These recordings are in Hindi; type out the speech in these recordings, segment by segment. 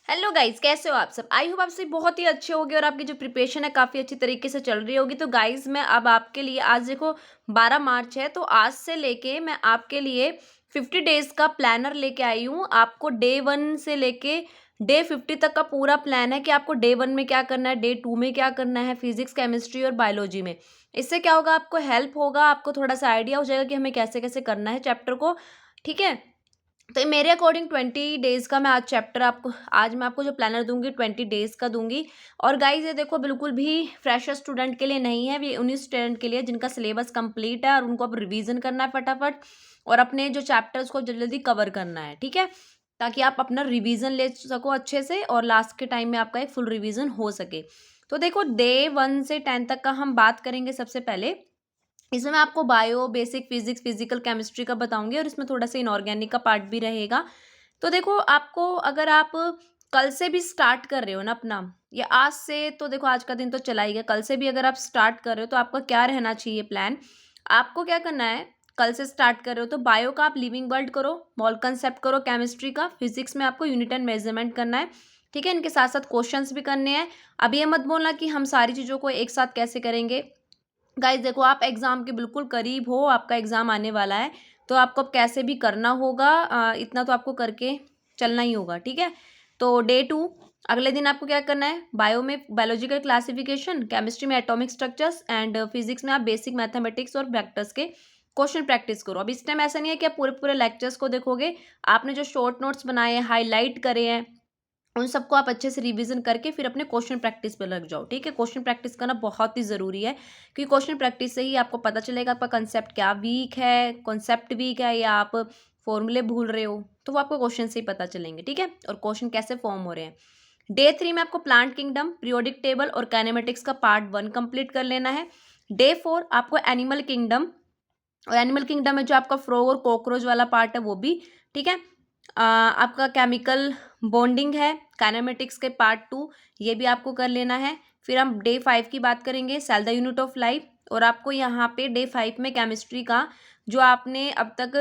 हेलो गाइस, कैसे हो आप सब। आई होप आप सभी बहुत ही अच्छे होगे और आपकी जो प्रिपरेशन है काफ़ी अच्छी तरीके से चल रही होगी। तो गाइस मैं अब आपके लिए आज देखो 12 मार्च है, तो आज से लेके मैं आपके लिए 50 डेज का प्लानर लेके आई हूँ। आपको डे 1 से लेके डे 50 तक का पूरा प्लान है कि आपको डे 1 में क्या करना है, डे 2 में क्या करना है, फिजिक्स, केमिस्ट्री और बायोलॉजी में। इससे क्या होगा, आपको हेल्प होगा, आपको थोड़ा सा आइडिया हो जाएगा कि हमें कैसे कैसे करना है चैप्टर को। ठीक है, तो मेरे अकॉर्डिंग 20 डेज का मैं आज चैप्टर आपको आज मैं आपको जो प्लानर दूंगी 20 डेज का दूंगी। और गाइज ये देखो बिल्कुल भी फ्रेशर स्टूडेंट के लिए नहीं है, ये उन्हीं स्टूडेंट के लिए जिनका सिलेबस कंप्लीट है और उनको अब रिवीजन करना है फटाफट और अपने जो चैप्टर्स को जल्दी जल्दी कवर करना है। ठीक है, ताकि आप अपना रिवीजन ले सको अच्छे से और लास्ट के टाइम में आपका एक फुल रिवीजन हो सके। तो देखो डे 1 से 10 तक का हम बात करेंगे। सबसे पहले इसमें मैं आपको bio, basic physics, physical chemistry का बताऊंगी और इसमें थोड़ा सा इनऑर्गेनिक का पार्ट भी रहेगा। तो देखो आपको, अगर आप कल से भी स्टार्ट कर रहे हो ना अपना, या आज से, तो देखो आज का दिन तो चला ही गया, कल से भी अगर आप स्टार्ट कर रहे हो तो आपका क्या रहना चाहिए प्लान। आपको क्या करना है, कल से स्टार्ट कर रहे हो तो बायो का आप लिविंग वर्ल्ड करो, मॉल कंसेप्ट करो, केमिस्ट्री का, फिजिक्स में आपको यूनिट एंड मेजरमेंट करना है। ठीक है, इनके साथ साथ क्वेश्चंस भी करने हैं। अब ये मत बोलना कि हम सारी चीज़ों को एक साथ कैसे करेंगे। गाइज देखो, आप एग्ज़ाम के बिल्कुल करीब हो, आपका एग्ज़ाम आने वाला है, तो आपको अब कैसे भी करना होगा, इतना तो आपको करके चलना ही होगा। ठीक है, तो डे 2 अगले दिन आपको क्या करना है, बायो में बायोलॉजिकल क्लासिफिकेशन, केमिस्ट्री में एटॉमिक स्ट्रक्चर्स एंड फिजिक्स में आप बेसिक मैथमेटिक्स और वेक्टर्स के क्वेश्चन प्रैक्टिस करो। अब इस टाइम ऐसा नहीं है कि आप पूरे पूरे लेक्चर्स को देखोगे, आपने जो शॉर्ट नोट्स बनाए हैं, हाईलाइट करे हैं, उन सबको आप अच्छे से रिवीजन करके फिर अपने क्वेश्चन प्रैक्टिस पे लग जाओ। ठीक है, क्वेश्चन प्रैक्टिस करना बहुत ही ज़रूरी है, क्योंकि क्वेश्चन प्रैक्टिस से ही आपको पता चलेगा आपका कंसेप्ट क्या वीक है, कॉन्सेप्ट वीक है, या आप फॉर्मूले भूल रहे हो, तो वो आपको क्वेश्चन से ही पता चलेंगे। ठीक है, और क्वेश्चन कैसे फॉर्म हो रहे हैं। डे 3 में आपको प्लांट किंगडम, पीरियोडिक टेबल और काइनेमेटिक्स का पार्ट 1 कंप्लीट कर लेना है। डे 4 आपको एनिमल किंगडम, और एनिमल किंगडम में जो आपका फ्रॉग और कॉकरोच वाला पार्ट है वो भी। ठीक है, आपका केमिकल बॉन्डिंग है, काइनेमेटिक्स के पार्ट 2, ये भी आपको कर लेना है। फिर हम डे 5 की बात करेंगे, cell the unit of life, और आपको यहाँ पे डे 5 में केमिस्ट्री का जो आपने अब तक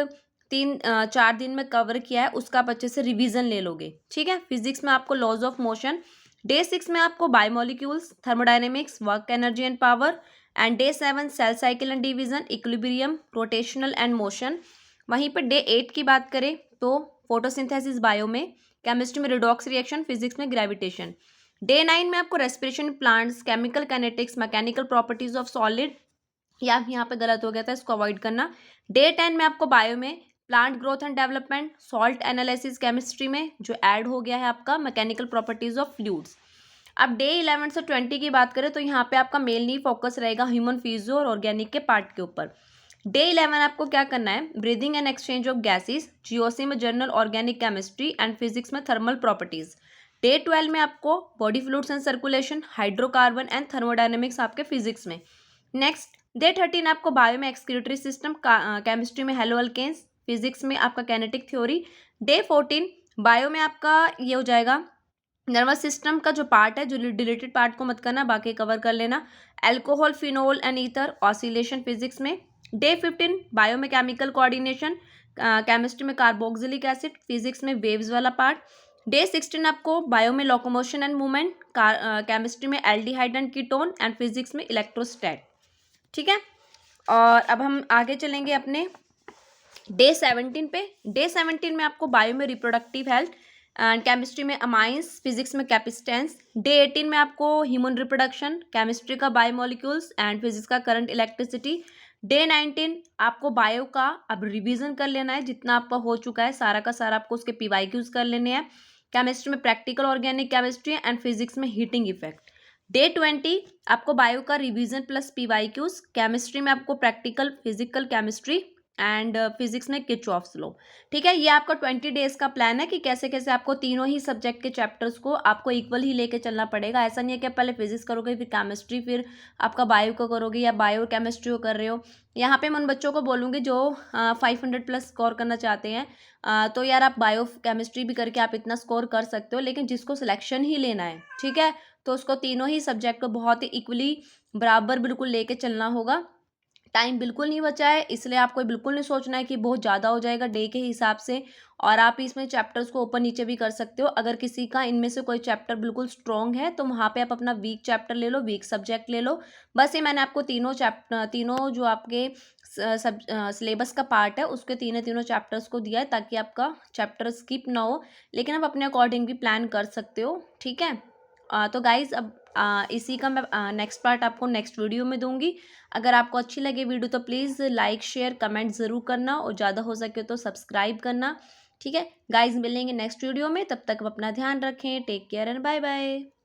4 दिन में कवर किया है उसका आप अच्छे से रिवीजन ले लोगे। ठीक है, फिजिक्स में आपको लॉज ऑफ मोशन। डे 6 में आपको biomolecules, thermodynamics, work energy and power. And day 7 cell cycle and division, equilibrium, rotational and motion. वहीं पर डे 8 की बात करें तो फोटोसिंथेसिस बायो में, केमिस्ट्री में रिडॉक्स रिएक्शन, फिजिक्स में ग्रेविटेशन। डे 9 में आपको respiration plants, chemical kinetics, mechanical properties of solid, या यहाँ पे गलत हो गया था, इसको अवॉइड करना। डे 10 में आपको बायो में plant growth and development, salt analysis, chemistry में जो ऐड हो गया है आपका मैकेनिकल प्रॉपर्टीज ऑफ फ्लूइड्स। अब डे 11 से 20 की बात करें तो यहाँ पे आपका मेनली फोकस रहेगा ह्यूमन फिजियो और ऑर्गेनिक के पार्ट के ऊपर। डे 11 आपको क्या करना है, breathing and exchange of gases, GOC में general organic chemistry and physics में थर्मल प्रॉपर्टीज। डे 12 में आपको body fluids and circulation, hydrocarbon and thermodynamics आपके फिजिक्स में। नेक्स्ट डे 13 आपको बायो में एक्सक्रीटरी सिस्टम, केमिस्ट्री में हेलो अल्केन्स, फिजिक्स में आपका कैनेटिक थ्योरी। डे 14 बायो में आपका ये हो जाएगा नर्वस सिस्टम का जो पार्ट है, जो डिलीटेड पार्ट को मत करना, बाकी कवर कर लेना। Alcohol, phenol and ether, oscillation physics में। डे 15 बायो में केमिकल कोऑर्डिनेशन, केमिस्ट्री में कार्बोक्सिलिक एसिड, फिजिक्स में वेव्स वाला पार्ट। डे 16 आपको बायो में लोकोमोशन एंड मूवमेंट, केमिस्ट्री में aldehyde and ketone and physics में इलेक्ट्रोस्टैट। ठीक है, और अब हम आगे चलेंगे अपने डे 17 पे। डे 17 में आपको बायो में रिप्रोडक्टिव हेल्थ एंड केमिस्ट्री में अमाइंस, फिजिक्स में कैपिस्टेंस। डे 18 में आपको ह्यूमन रिप्रोडक्शन, केमिस्ट्री का बायोमोलिक्यूल्स एंड फिजिक्स का करंट इलेक्ट्रिसिटी। डे 19 आपको बायो का अब रिवीजन कर लेना है, जितना आपका हो चुका है सारा का सारा आपको उसके पीवाईक्यूज कर लेने हैं। केमिस्ट्री में practical organic chemistry and physics में हीटिंग इफेक्ट। डे 20 आपको बायो का रिवीजन प्लस पीवाईक्यूज, केमिस्ट्री में आपको practical physical chemistry and physics में किरचॉफ्स लॉ। ठीक है, ये आपका 20 डेज का प्लान है कि कैसे कैसे आपको तीनों ही सब्जेक्ट के चैप्टर्स को आपको इक्वल ही लेके चलना पड़ेगा। ऐसा नहीं है कि आप पहले फिजिक्स करोगे फिर केमिस्ट्री फिर आपका बायो को करोगे, या बायो केमिस्ट्री को कर रहे हो। यहाँ पे मैं उन बच्चों को बोलूँगी जो 500 प्लस स्कोर करना चाहते हैं, तो यार आप बायो केमिस्ट्री भी करके आप इतना स्कोर कर सकते हो, लेकिन जिसको सिलेक्शन ही लेना है, ठीक है, तो उसको तीनों ही सब्जेक्ट को बहुत ही इक्वली बराबर बिल्कुल लेके चलना होगा। टाइम बिल्कुल नहीं बचा है, इसलिए आपको बिल्कुल नहीं सोचना है कि बहुत ज़्यादा हो जाएगा डे के हिसाब से। और आप इसमें चैप्टर्स को ऊपर नीचे भी कर सकते हो। अगर किसी का इनमें से कोई चैप्टर बिल्कुल स्ट्रॉन्ग है तो वहाँ पे आप अपना वीक चैप्टर ले लो, वीक सब्जेक्ट ले लो। बस ये मैंने आपको तीनों जो आपके सिलेबस का पार्ट है उसके तीनों तीनों चैप्टर्स को दिया है, ताकि आपका चैप्टर स्किप ना हो। लेकिन आप अपने अकॉर्डिंग भी प्लान कर सकते हो, ठीक है। तो गाइज़ अब इसी का मैं नेक्स्ट पार्ट आपको नेक्स्ट वीडियो में दूंगी। अगर आपको अच्छी लगे वीडियो तो प्लीज़ लाइक शेयर कमेंट ज़रूर करना, और ज़्यादा हो सके तो सब्सक्राइब करना, ठीक है। गाइज़ मिलेंगे नेक्स्ट वीडियो में, तब तक आप अपना ध्यान रखें। Take care and bye bye.